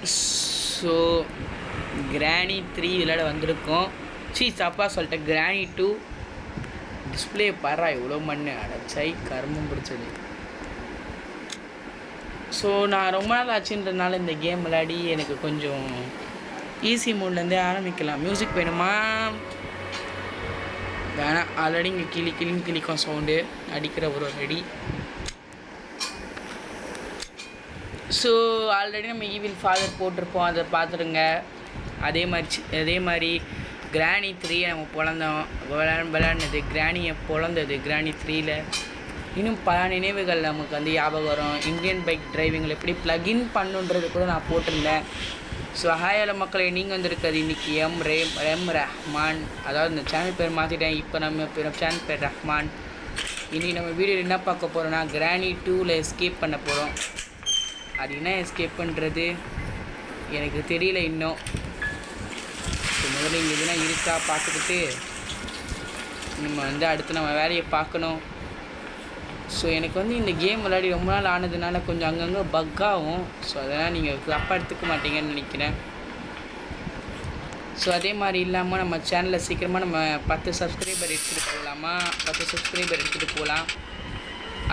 So கிராணி 3 விளையாட வந்திருக்கோம். தப்பா சொல்லிட்டேன், கிராணி 2. டிஸ்பிளே பாரா எவ்வளோ மண்ணு அடைச்சாய் கரும்பும் பிடிச்சது. ஸோ நான் ரொம்ப நாள் ஆச்சுன்றதுனால இந்த கேம் விளையாடி எனக்கு கொஞ்சம் ஈஸி மோட்லேருந்தே ஆரம்பிக்கலாம். மியூசிக் வேணுமா? வேணாம், ஆல்ரெடி இங்கே கிளிக்கும் சவுண்டு அடிக்கிற ஒரு ரெடி. ஸோ ஆல்ரெடி நம்ம ஈவில் ஃபாதர் போட்டிருப்போம், அதை பார்த்துருங்க. அதே மாதிரி கிராணி 3 நம்ம பிறந்தோம் விளையாடினது, கிராணியை பிறந்தது கிராணி 3ல். இன்னும் பல நினைவுகள் நமக்கு வந்து ஞாபகம் வரும். இந்தியன் பைக் டிரைவிங்கில் எப்படி ப்ளகின் பண்ணுன்றது கூட நான் போட்டிருந்தேன். ஸோ ஹாயால மக்களை நீங்கள் வந்திருக்கிறது இன்றைக்கி எம் ரஹ்மான். அதாவது இந்த சேனல் பேர் மாற்றிட்டேன், இப்போ நம்ம சேனல் பேர் ரஹ்மான். இன்றைக்கி நம்ம வீடியோவில் என்ன பார்க்க போகிறோன்னா கிராணி 2ல் எஸ்கேப் பண்ண போகிறோம். அது என்ன எஸ்கேப் பண்ணுறது எனக்கு தெரியல இன்னும். ஸோ முதல்ல இங்கே எதுனா இருக்கா பார்த்துக்கிட்டு நம்ம வந்து அடுத்து நம்ம வேலையை பார்க்கணும். ஸோ எனக்கு வந்து இந்த கேம் விளையாடி ரொம்ப நாள் ஆனதுனால கொஞ்சம் அங்கங்கே பக்காகும். ஸோ அதெல்லாம் நீங்கள் தப்பாக எடுத்துக்க மாட்டீங்கன்னு நினைக்கிறேன். ஸோ அதே மாதிரி இல்லாமல் நம்ம சேனலில் சீக்கிரமாக நம்ம 10 சப்ஸ்கிரைபர் எடுத்துகிட்டு போகலாமா, 10 சப்ஸ்கிரைபர் எடுத்துகிட்டு போகலாம்.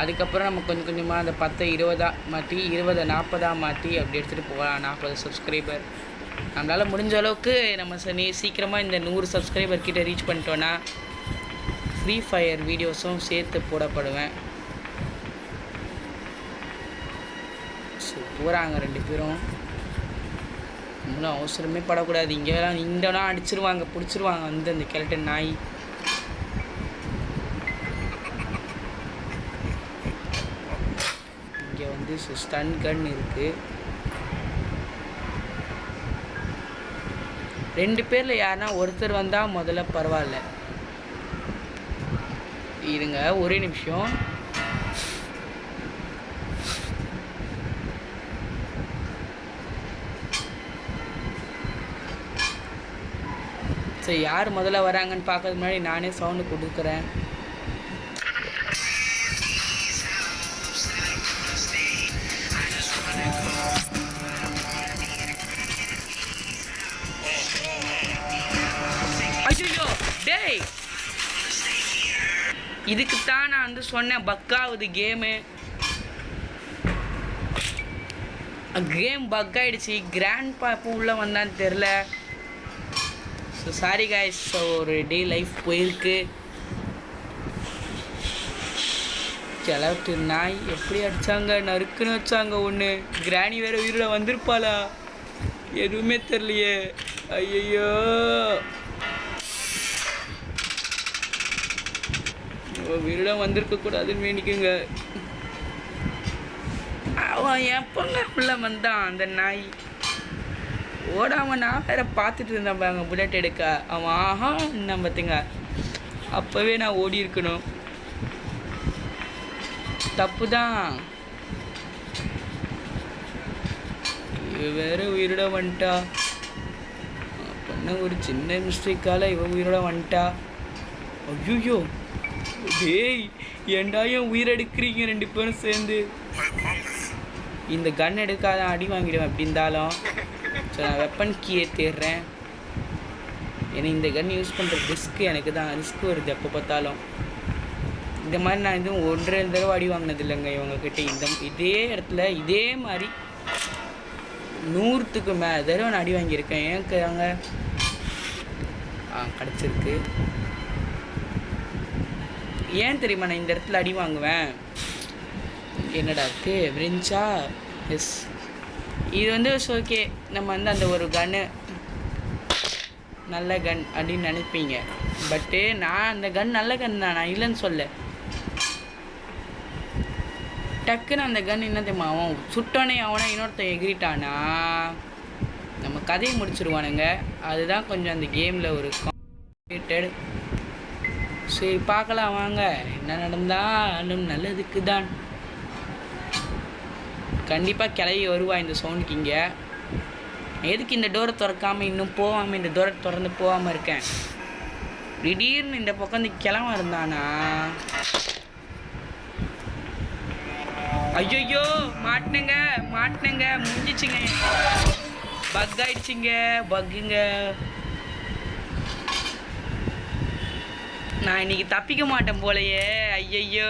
அதுக்கப்புறம் நம்ம கொஞ்சம் கொஞ்சமாக அந்த 10 20 மாற்றி 20 40 மாற்றி அப்படி எடுத்துகிட்டு போகலாம். 40 சப்ஸ்கிரைபர் நம்மளால் முடிஞ்ச அளவுக்கு நம்ம சீக்கிரமாக இந்த 100 சப்ஸ்கிரைபர் கிட்டே ரீச் பண்ணிட்டோன்னா ஃப்ரீ ஃபயர் வீடியோஸும் சேர்த்து போடப்படுவேன். ஸோ போகிறாங்க 2 பேரும். இன்னும் அவசரமே படக்கூடாது. இங்கெல்லாம் அடிச்சிருவாங்க, பிடிச்சிருவாங்க வந்து அந்த கெலட்டன் நாய். இங்கே வந்து ஸ்டன் கன் இருக்குது. 2 பேரில் யாருன்னா ஒருத்தர் வந்தால் முதல்ல பரவாயில்ல. இருங்க ஒரே நிமிஷம். சரி, யார் முதல்ல வராங்கன்னு பார்க்கறதுக்கு முன்னாடி நானே சவுண்டு கொடுக்குறேன். ஐயோ டேய், இதுக்குத்தான் நான் வந்து சொன்னேன் பக்காகுது கேம் பக் ஆகிடுச்சு. கிராண்ட் பாப்பு உள்ளே வந்தான்னு தெரில. So sorry guys. ஸோ ஒரு டே லைஃப் போயிருக்கு. கிளவுட்டு நாய் எப்படி அடித்தாங்க, நறுக்குன்னு வச்சாங்க ஒன்று. கிராணி வேறு உயிரோட வந்திருப்பாளா எதுவுமே தெரியலையே. ஐயோ உயிரோட வந்திருக்கக்கூடாதுன்னு வேண்டிக்குங்க. அவன் எப்போங்க உள்ள வந்தான் அந்த நாய் ஓடாமல். நான் வேற பார்த்துட்டு இருந்தேன் பாருங்க புல்லட் எடுக்க. அவன் ஆஹா என்ன பார்த்துங்க, அப்போவே நான் ஓடி இருக்கணும். தப்பு தான். வேற உயிரோட வந்துட்டா. பண்ண ஒரு சின்ன மிஸ்டேக்கால இவன் உயிரோட வந்துட்டா. ஐயோ டேய், ஏண்டா என் உயிர் எடுக்கிறீங்க 2 பேரும் சேர்ந்து. இந்த கன் எடுக்காத அடி வாங்கிடுவேன் எப்படி இருந்தாலும். ஸோ நான் வெப்பன் கீயை தேடுறேன். ஏன்னா இந்த கன் யூஸ் பண்ணுற ரிஸ்க்கு எனக்கு தான் ரிஸ்க் வருது எப்போ பார்த்தாலும். இந்த மாதிரி நான் எதுவும் 1-2 தடவை அடி வாங்கினது இல்லைங்க இவங்கக்கிட்ட. இதே இடத்துல இதே மாதிரி 100க்கு மேலே தடவை நான் அடி வாங்கியிருக்கேன். ஏங்க கிடச்சிருக்கு. ஏன் தெரியுமா நான் இந்த இடத்துல அடி வாங்குவேன்? என்னடா இருக்குது விரிஞ்சா? எஸ், இது வந்து ஓகே. நம்ம வந்து அந்த ஒரு கன்னு நல்ல கன் அப்படின்னு நினைப்பீங்க. பட்டு நான் அந்த கன் நல்ல கன் தான், நான் இல்லைன்னு சொல்ல. டக்குன்னு அந்த கன் என்ன தெரியுமா, அவன் சுட்டோனே அவனை இன்னொருத்தன் எகிரிட்டானா நம்ம கதையை முடிச்சிருவானுங்க. அதுதான் கொஞ்சம் அந்த கேமில் ஒரு காம்ப்ளிகேட்டட். சரி பார்க்கலாம் வாங்க, என்ன நடந்தாலும் நல்லதுக்கு தான். கண்டிப்பாக கிளவி வருவா இந்த சவுண்டுக்கு. இங்கே எதுக்கு இந்த டோரை திறக்காமல் இன்னும் போகாமல் இந்த டோரை திறந்து போகாமல் இருக்கேன்? திடீர்னு இந்த பக்கம் இந்த கிளம்ப இருந்தானா? ஐயோ மாட்டினுங்க முடிஞ்சிச்சுங்க. பக் ஆயிடுச்சிங்க, பக்குங்க. நான் இன்னைக்கு தப்பிக்க மாட்டேன் போலையே. ஐயையோ,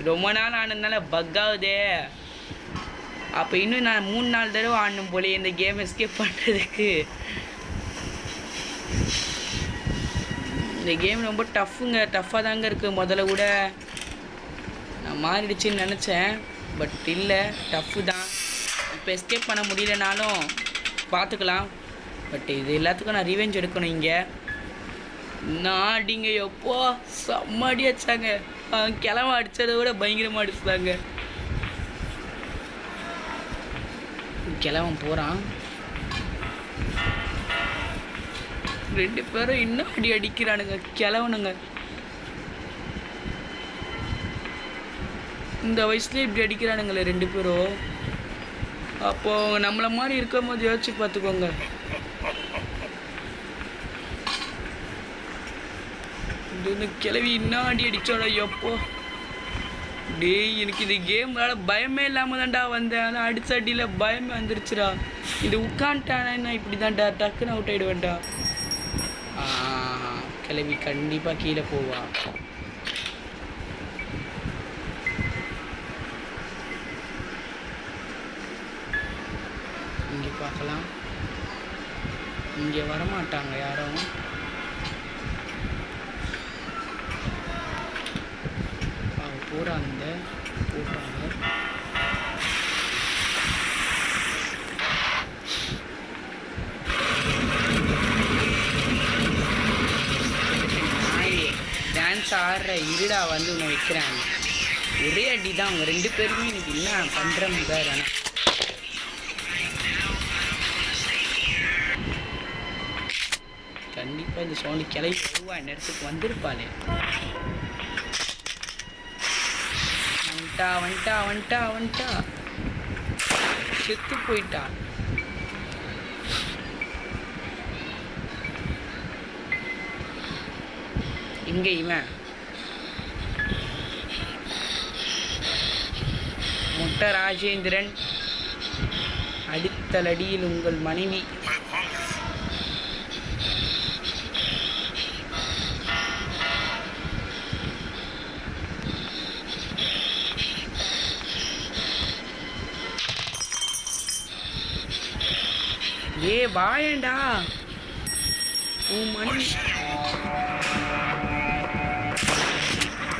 ரொம்ப நாள் ஆனதுனால பக் ஆகுதே. அப்போ இன்னும் நான் 3 4 தடவை ஆடணும் போலையே இந்த கேம் எஸ்கேப் பண்ணுறதுக்கு. இந்த கேம் ரொம்ப டஃப்புங்க, டஃப்பாக தாங்க இருக்குது. முதல்ல கூட நான் மாறிடுச்சின்னு நினச்சேன், பட் இல்லை, டஃப்பு தான். இப்போ எஸ்கேப் பண்ண முடியலனாலும் பார்த்துக்கலாம். பட் இது எல்லாத்துக்கும் நான் ரிவெஞ்ச் எடுக்கணும். இங்கே நான் அடிங்க எப்போ செம்ம அடி அடிச்சாங்க. கிளம்ப அடித்ததை விட பயங்கரமாக அடிச்சுதாங்க. கிளவன் போகிறான். 2 பேரும் இன்னும் அடி அடிக்கிறானுங்க கிளவனுங்க. இந்த வயசுலேயே இப்படி அடிக்கிறானுங்களே 2 பேரும். அப்போது நம்மளை மாதிரி இருக்கும் போது யோசிச்சு பார்த்துக்கோங்க. இந்த கிளவி இன்னும் அடி அடிச்சோட எப்போ. டேய், எனக்கு இந்த கேம்னால பயமே இல்லாமல் தான்டா வந்தேன். ஆனால் அடிச்ச அடியில் பயமே வந்துருச்சுடா. இது உட்காந்துட்டானே நான் இப்படி தான்டா டக்குன்னு அவுட் ஆகிடுவேன்டா. கிளவி கண்டிப்பாக கீழே போவா. இங்கே பார்க்கலாம். இங்கே வரமாட்டாங்க யாரும். போகிறாங்க, போட்டாங்க. டான்ஸ் ஆடுற இருடா வந்து உன்னை வைக்கிறாங்க. ஒரே அடி தான் அவங்க 2 பேருமே. எனக்கு என்ன பண்ணுறேன் பாரு. ஆனால் கண்டிப்பாக இந்த சவுண்டு கிளம்பி வருவா, நேரத்துக்கு வந்திருப்பாளே. வந்துட்டா செத்து போயிட்டா. இங்கே இவன் முட்டை ராஜேந்திரன். அடித்தலடியில் உங்கள் மனைவி. ஏ வாயண்டா உன் மணி.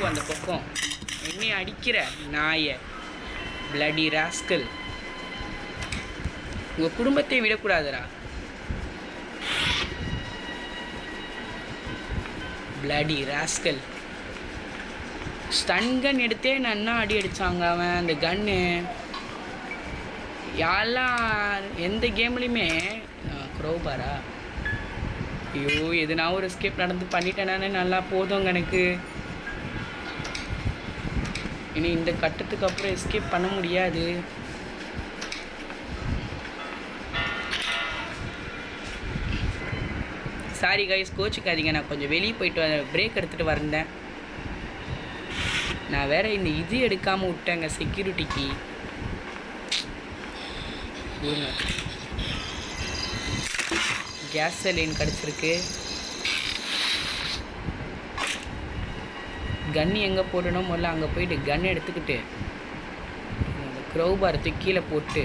அந்த பக்கம் என்னை அடிக்கிற நாய, பிளடி ராஸ்கல். உங்க குடும்பத்தை விடக்கூடாதுடா. Bloody rascal. ஸ்டன் கன் எடுத்தே நான் என்ன அடி அடிச்சாங்க அவன். அந்த கன்னு யாரெல்லாம் எந்த கேம்லையுமே க்ரோபாரா. ஐயோ, எதுனா ஒரு எஸ்கேப் நடந்து பண்ணிட்டேனானே நல்லா போதுங்க எனக்கு. இனி இந்த கட்டத்துக்கு அப்புறம் எஸ்கேப் பண்ண முடியாது. சாரி கைஸ், கோச்சிக்காதீங்க. நான் கொஞ்சம் வெளியே போயிட்டு பிரேக் எடுத்துகிட்டு வந்தேன். நான் வேறு இந்த இது எடுக்காமல் விட்டேங்க செக்யூரிட்டிக்கு. கேஸ் லைன் கிடச்சிருக்கு. கன் எங்கே போடணும் முதல்ல அங்கே போயிட்டு கன் எடுத்துக்கிட்டு அந்த க்ரௌபார் கீழே போட்டு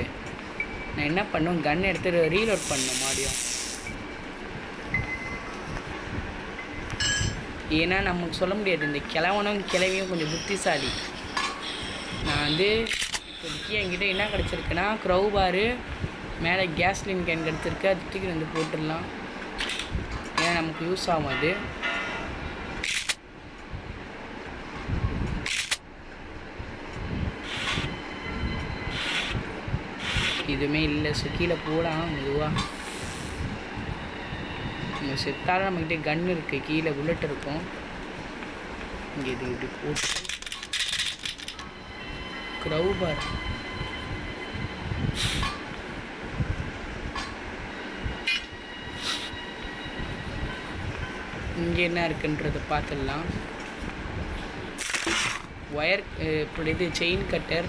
நான் என்ன பண்ணுவேன், கன் எடுத்து ரீலோட் பண்ணேன் மாடியும். ஏன்னா நமக்கு சொல்ல முடியாது, இந்த கிழவனும் கிழவியும் கொஞ்சம் புத்திசாலி. நான் வந்து இப்போதைக்கு என்கிட்ட என்ன கிடச்சிருக்குன்னா க்ரௌபாரு, மேலே கேஸ்லின் கேன் கிடச்சிருக்கு. அது தூக்கி வந்து போட்டுடலாம், ஏன்னா நமக்கு யூஸ் ஆகும். அது எதுவுமே இல்லை. ஸோ கீழே போடலாம் மெதுவாக. இங்கே செத்தாலும் நம்மக்கிட்ட கன் இருக்குது, கீழே புல்லட் இருக்கும். இங்கே இது இப்படி போட்டு க்ரௌபார் இங்கே என்ன இருக்குன்றதை பார்த்துடலாம். ஒயர் இப்படி இது செயின் கட்டர்.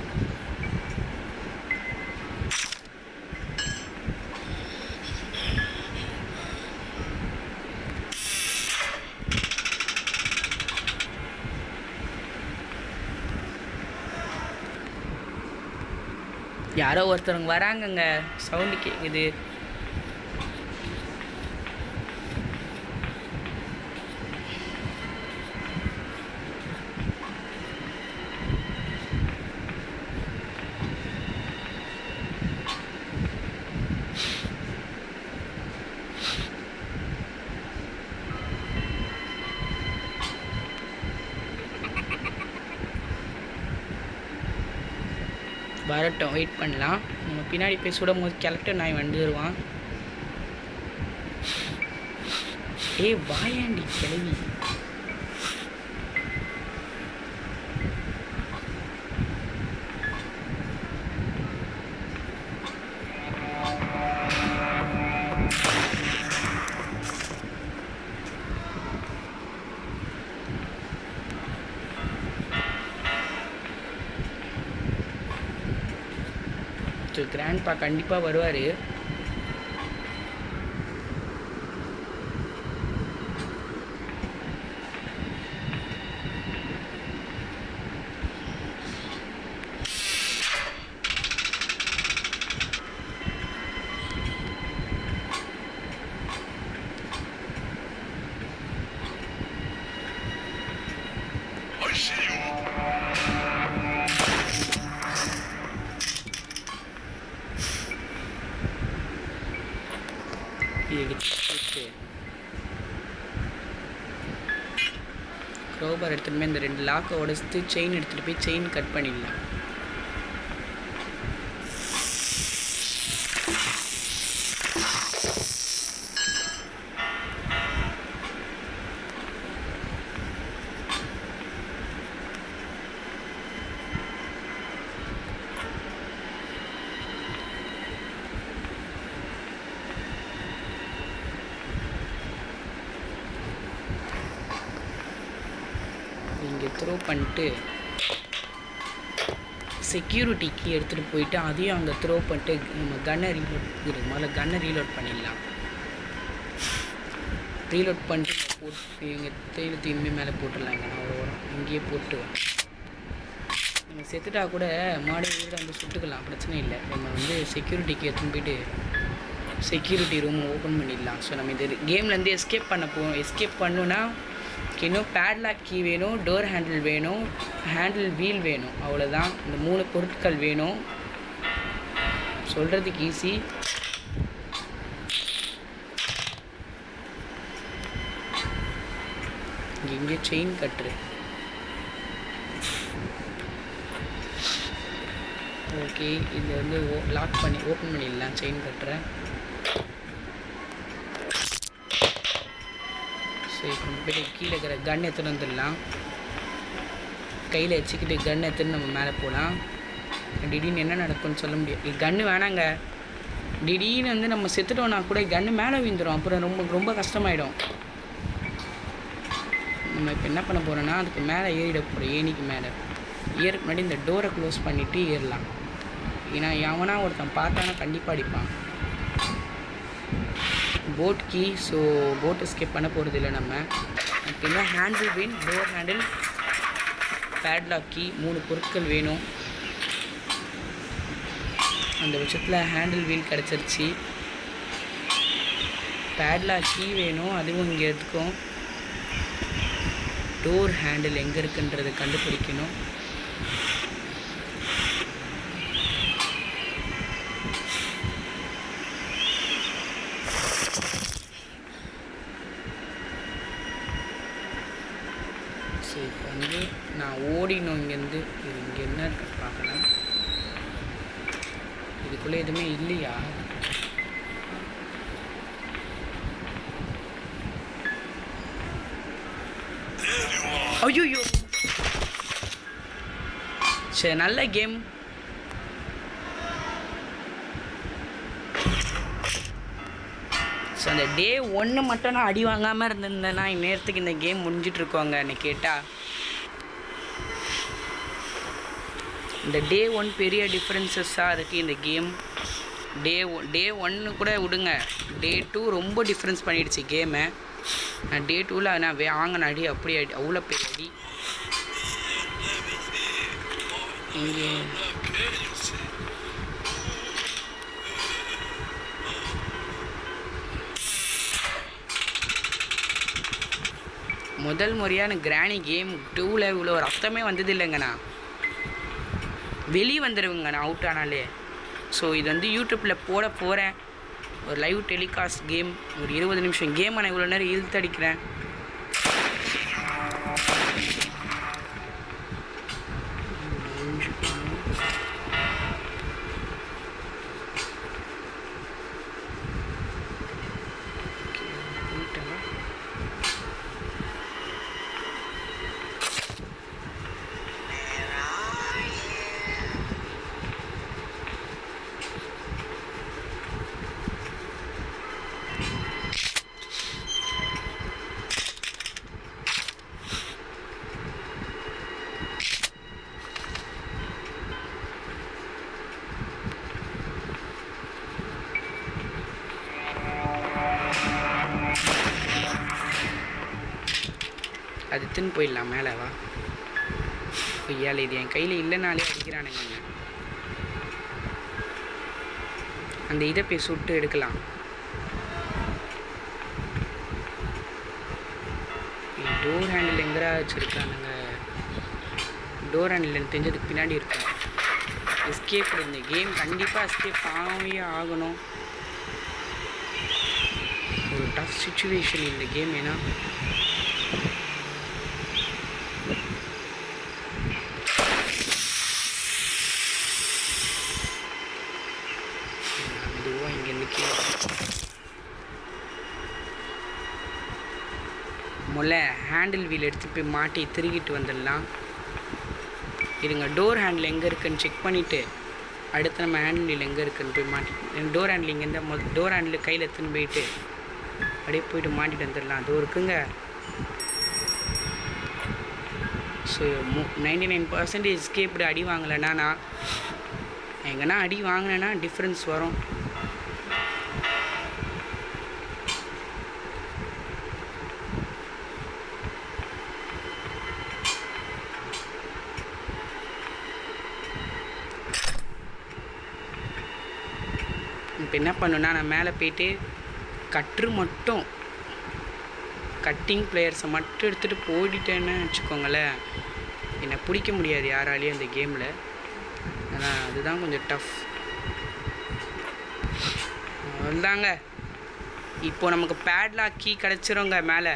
யாரோ ஒருத்தவங்க வராங்கங்க, சவுண்டு கேட்குது. வரட்டும், வெயிட் பண்ணலாம். நம்ம பின்னாடி போய் சுடும் போது கேரக்டர் நாய் வந்துடுவான். ஏய் வாயாண்டி கிளவி. கிராண்ட்பா கண்டிப்பாக வருவார். எடுத்து க்ரோபார் எடுத்துகிட்டு இந்த 2 லாக்கை உடைச்சிட்டு செயின் எடுத்துகிட்டு போய் செயின் கட் பண்ணிடலாம். இங்கே த்ரோ பண்ணிட்டு செக்யூரிட்டிக்கு எடுத்துகிட்டு போயிட்டு அதையும் அங்கே த்ரோ பண்ணிட்டு நம்ம கன்னை ரீலோட் பண்ணிடலாம். ரீலோட் பண்ணிட்டு போட்டு எங்கள் தைலத்தையுமே மேலே போட்டுடலாங்க. நான் ஒரு வரும் இங்கேயே போட்டு நம்ம செத்துட்டா கூட மாடி வீடு வந்து சுட்டுக்கலாம், பிரச்சனை இல்லை. நம்ம வந்து செக்யூரிட்டிக்கு எடுத்துன்னு போயிட்டு செக்யூரிட்டி ரூம் ஓப்பன் பண்ணிடலாம். ஸோ நம்ம இந்த கேம்லேருந்து எஸ்கேப் பண்ணோன்னா இன்னும் பேட்லாக் கீ வேணும், டோர் ஹேண்டில் வேணும், ஹேண்டில் வீல் வேணும். அவ்வளோதான், இந்த 3 பொருட்கள் வேணும். சொல்கிறதுக்கு ஈஸி. இங்கே செயின் கட்டுரு. ஓகே, இது வந்து லாக் பண்ணி ஓப்பன் பண்ணிடலாம். செயின் கட்டுறேன். ஸோ இப்போ போய்ட்டு கீழே இருக்கிற கன் எடுத்துன்னு வந்துடலாம். கையில் வச்சுக்கிட்டு கன் எடுத்துன்னு நம்ம மேலே போகலாம். திடீர்னு என்ன நடக்கும்னு சொல்ல முடியாது. கன்று வேணாங்க. திடீர்னு வந்து நம்ம செத்துட்டோன்னா கூட கன்று மேலே விழுந்துடும். அப்புறம் ரொம்ப கஷ்டமாயிடும். நம்ம இப்போ என்ன பண்ண போகிறோன்னா அதுக்கு மேலே ஏறிட போகிறோம். ஏணிக்கு மேலே ஏறக்கு முன்னாடி இந்த டோரை க்ளோஸ் பண்ணிவிட்டு ஏறலாம். ஏன்னா எவனா ஒருத்தன் பார்த்தானா கண்டிப்பாக அடிப்பான். போட் கீ. ஸோ போட் எஸ்கேப் பண்ண போகிறது இல்லை நம்ம. அப்படின்னா ஹேண்டில் வேணும், டோர் ஹேண்டில், பேட்லாக் கீ, 3 பொருட்கள் வேணும். அந்த பட்சத்தில் ஹேண்டில் வீல் கிடச்சிருச்சு. பேட்லாக் கீ வேணும், அதுவும் இங்கே இருக்கும். டோர் ஹேண்டில் எங்கே இருக்குன்றதை கண்டுபிடிக்கணும். சரி, இப்போ வந்து நான் ஓடினோம் இங்கேருந்து. இங்கே என்ன இருக்கு பார்க்கலாம். இதுக்குள்ளே எதுவுமே இல்லையா? ஐயோ, சரி, நல்ல கேம். ஸோ அந்த டே 1 மட்டும் நான் அடி வாங்காமல் இருந்திருந்தேன்னா இந்நேரத்துக்கு இந்த கேம் முடிஞ்சிட்ருக்கோங்க. என்னை கேட்டால் இந்த டே 1 பெரிய டிஃப்ரென்சஸ்ஸாக இருக்குது இந்த கேம். டே 1 கூட விடுங்க, டே 2 ரொம்ப டிஃப்ரென்ஸ் பண்ணிடுச்சு கேமை. நான் டே 2ல் நான் வாங்கின அடி அப்படி அவ்வளோ பெரிய அடி. இங்கே முதல் முறையான கிராணி கேம் 2ல் இவ்வளோ ரத்தமே வந்தது இல்லைங்கண்ணா. வெளியே வந்துடுவேங்கண்ணா அவுட் ஆனாலே. ஸோ இது வந்து யூடியூப்பில் போட போகிறேன். ஒரு லைவ் டெலிகாஸ்ட் கேம், ஒரு 20 நிமிஷம் கேம். நான் இவ்வளோ நேரம் இழுத்தடிக்கிறேன். அது தின்னு போயிடலாம். மேலே வா. ஐயால் இது என் கையில் இல்லைனாலே அடிக்கிறானுங்க. அந்த இதை போய் சுட்டு எடுக்கலாம். டோர் ஹேண்டில் எங்கடா வச்சுருக்கானுங்க? டோர் ஹேண்டில் எனக்கு தெரிஞ்சதுக்கு பின்னாடி இருக்கும். எஸ்கேப். இந்த கேம் கண்டிப்பாக எஸ்கேப் ஆகணும். ஒரு டஃப் சிச்சுவேஷன் இந்த கேம். ஏன்னா முதல்ல ஹேண்டில் வீல் எடுத்துகிட்டு போய் மாட்டி திருகிட்டு வந்துடலாம். இருங்க, டோர் ஹேண்டில் எங்கே இருக்குன்னு செக் பண்ணிவிட்டு அடுத்து நம்ம ஹேண்டில் வீல் எங்கே இருக்குன்னு போய் மாட்டி, டோர் ஹேண்டில் இங்கேருந்து டோர் ஹேண்டில் கையில் எடுத்துன்னு போயிட்டு அப்படியே போய்ட்டு மாட்டிட்டு வந்துடலாம். அது இருக்குங்க. So 99% escaped. அடி வாங்கலைன்னா நான் எங்கன்னா அடி வாங்கினேன்னா டிஃப்ரென்ஸ் வரும். இப்போ என்ன பண்ணுன்னா, நான் மேலே போய்ட்டு கட்டிங் பிளேயர்ஸை மட்டும் எடுத்துகிட்டு போயிட்டேன்னு வச்சுக்கோங்களேன், என்னை பிடிக்க முடியாது யாராலையும் அந்த கேமில். ஆனால் அதுதான் கொஞ்சம் டஃப். அதுதாங்க. இப்போது நமக்கு பேட்லாக் கீ கிடச்சிருங்க. மேலே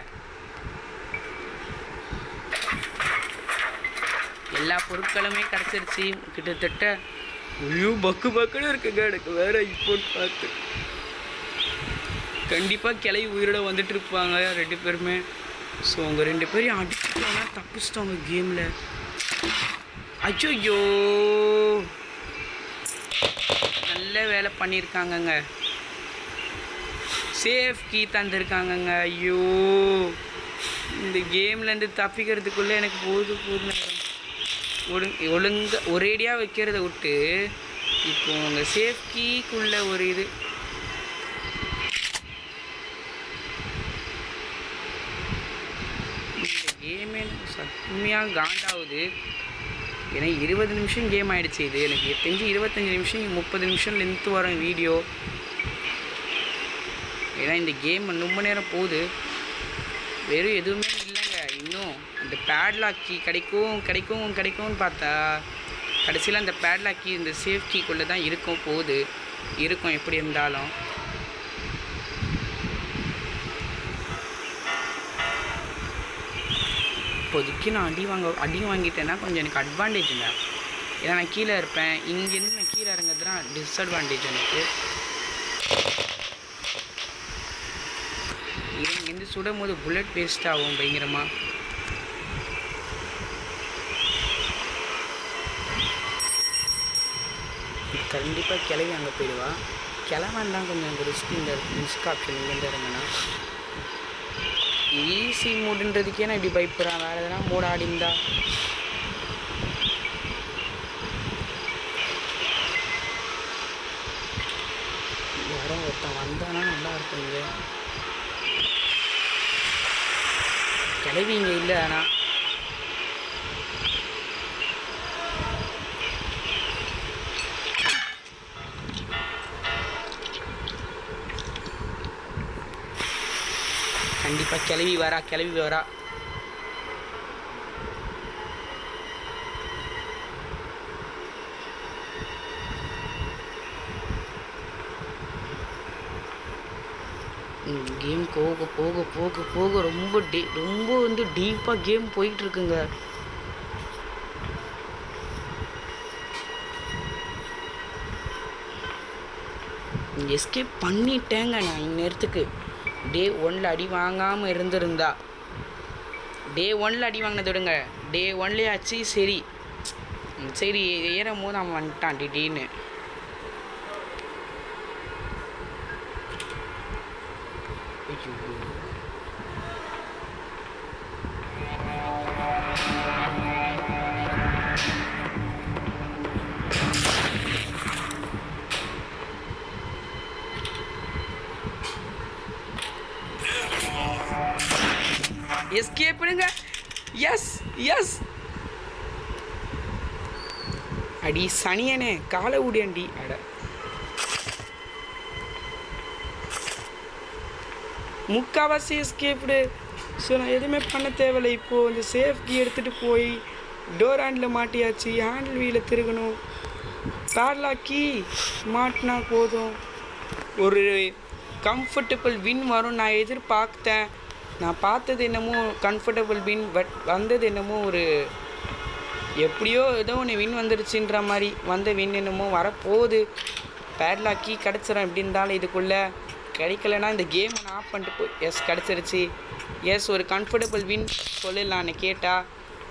எல்லா பொருட்களுமே கிடச்சிருச்சு கிட்டத்தட்ட. ஐயோ பக்குன்னு இருக்குங்க எனக்கு வேற. இப்போ பார்த்து கண்டிப்பாக கிளவி உயிரோட வந்துட்டு இருப்பாங்க 2 பேருமே. ஸோ அவங்க 2 பேரையும் அடிச்சுட்டோன்னா தப்பிச்சிட்டோங்க கேமில். ஐயோ நல்ல வேலை பண்ணியிருக்காங்கங்க. Safe key தந்துருக்காங்கங்க. ஐயோ இந்த கேம்லேருந்து தப்பிக்கிறதுக்குள்ளே எனக்கு போதும் ஒழுங்காக ஒரேடியாக வைக்கிறத விட்டு இப்போ உங்கள் சேஃப் கீக்குள்ளே ஒரு இது. இந்த கேமே சத்துமையாக காண்டாகுது. ஏன்னா 20 நிமிஷம் கேம் ஆகிடுச்சு. இது எனக்கு தெரிஞ்சு 25 நிமிஷம் 30 நிமிஷம் லென்த்து வரும் வீடியோ. ஏன்னா இந்த கேம் ரொம்ப நேரம் போகுது. வெறும் எதுவுமே இல்லைங்க. இன்னும் அந்த பேட்லாக் கீ கிடைக்கும்னு பார்த்தா கடைசியில் அந்த பேட்லாக் கீ இந்த சேஃப் கீக்குள்ளே தான் இருக்கும் எப்படி இருந்தாலும். இப்போதைக்கு நான் அடி வாங்கிட்டேன்னா கொஞ்சம் எனக்கு அட்வான்டேஜுங்க. ஏன்னா நான் கீழே இருப்பேன். இங்கேருந்து நான் கீழே இறங்குறது தான் டிஸ்அட்வான்டேஜ் எனக்கு. இங்கேருந்து சுடும் போது புல்லட் வேஸ்ட் ஆகும் பயங்கரமாக. கண்டிப்பாக கிளவி அங்கே போயிடுவா. கிளவன் தான் கொஞ்சம் எனக்கு ரிஸ்க் ஆப்ஷன். இங்கேருந்து இறங்குனா ஈஸி மூடுன்றதுக்கே நான் இப்படி பயப்படுறேன். வேறு எதனா மூட ஆடிந்தா யாரும் ஒருத்தன் வந்தானா நல்லா இருக்கும். இங்கே கிளவி இங்கே இல்லை. ஆனால் கண்டிப்பாக கிளவி வரா. கேம் போக போக போக போக ரொம்ப வந்து டீப்பாக கேம் போயிட்டுருக்குங்க. எஸ்கேப் பண்ணிட்டேங்க. நான் இந்நேரத்துக்கு டே 1ல் அடி வாங்காமல் இருந்திருந்தா, டே 1ல் அடி வாங்கினதை விடுங்க, டே 1லே ஆச்சு. சரி ஏறும் போது அவன் வந்துட்டான் திடீர்னு. எஸ்கேப் பண்ணுங்க. எஸ் எஸ் அடி சனியனே, காலை ஊடியாண்டி. அட முக்கால்வாசி எஸ்கேப்டு. ஸோ நான் எதுவுமே பண்ண தேவையில்லை. இப்போது இந்த சேஃப்டி எடுத்துகிட்டு போய் டோர் ஹேண்டில் மாட்டியாச்சு. ஹேண்டில் வீலை திருகணும். பேர்லாக்கி மாட்டினா போதும். ஒரு கம்ஃபர்டபுள் வின் வரும் நான் எதிர்பார்த்தேன். நான் பார்த்தது என்னமோ கம்ஃபர்டபுள் வின், பட் வந்தது என்னமோ ஒரு எப்படியோ ஏதோ ஒன்று வின் வந்துருச்சுன்ற மாதிரி வந்த வின் என்னமோ வரப்போகுது. பேட்லாக்கி கிடச்சிடும் எப்படி இருந்தாலும். இதுக்குள்ளே கிடைக்கலன்னா இந்த கேமை நான் ஆஃப் பண்ணிட்டு போய் எஸ் கிடச்சிருச்சு. எஸ் ஒரு கம்ஃபர்டபுள் வின் சொல்லலான்னு கேட்டால்.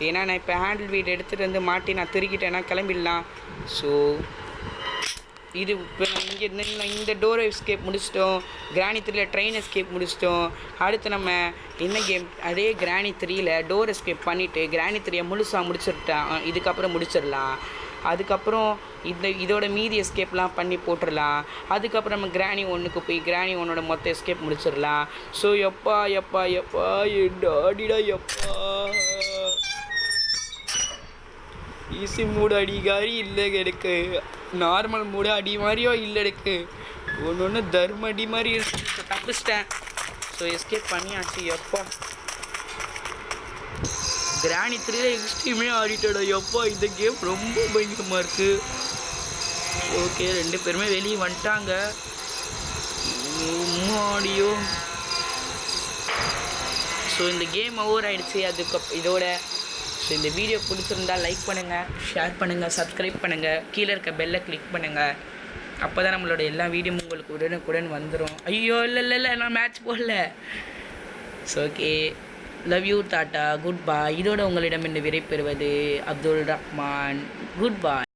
ஏன்னா நான் இப்போ ஹேண்டில் வீடு எடுத்துகிட்டு வந்து மாட்டி நான் திருக்கிட்டேன்னா கிளம்பிடலாம். ஸோ இது இப்போ இங்கே இந்த டோர் எஸ்கேப் முடிச்சிட்டோம். கிராணி 3ல் ட்ரெயின் எஸ்கேப் முடிச்சிட்டோம். அடுத்து நம்ம என்ன கேம், அதே கிராணி 3ல் டோர் எஸ்கேப் பண்ணிவிட்டு கிராணி 3 முழுசாக முடிச்சிட்டான். இதுக்கப்புறம் முடிச்சிடலாம். அதுக்கப்புறம் இதோட மீதி எஸ்கேப்லாம் பண்ணி போட்டுடலாம். அதுக்கப்புறம் நம்ம கிராணி 1க்கு போய் கிராணி 1ஓட மொத்த எஸ்கேப் முடிச்சிடலாம். ஸோ எப்பா எடாடிடா எப்பா ஈஸி மூடு அடிகாரி இல்லை எனக்கு, நார்மல் மூடு அடி மாதிரியோ இல்லை எனக்கு, ஒன்று தர்ம அடி மாதிரி இருக்கு. தப்பிச்சிட்டேன். ஸோ எஸ்கேப் பண்ணியாச்சு. எப்போ கிராணி 3ல் எக்ஸ்ட்ரீமே ஆடிட்டோட எப்போ இந்த கேம் ரொம்ப பயங்கரமாக இருக்குது. ஓகே 2 பேருமே வெளியே வந்துட்டாங்க. ஆடியோ. ஸோ இந்த கேம் ஓவர் ஆகிடுச்சு. இதோட ஸோ இந்த வீடியோ பிடிச்சிருந்தால் லைக் பண்ணுங்கள், ஷேர் பண்ணுங்கள், சப்ஸ்கிரைப் பண்ணுங்கள், கீழே இருக்க பெல்லை கிளிக் பண்ணுங்கள். அப்போ தான் நம்மளோட எல்லா வீடியோவும் உங்களுக்கு உடனுக்குடன் வந்துடும். ஐயோ இல்லை நான் மேட்ச் போடல. So okay, love you, tata, good bye. இதோட உங்களிடம் இன்று விடை பெறுவது அப்துல் ரஹ்மான். குட் பாய்.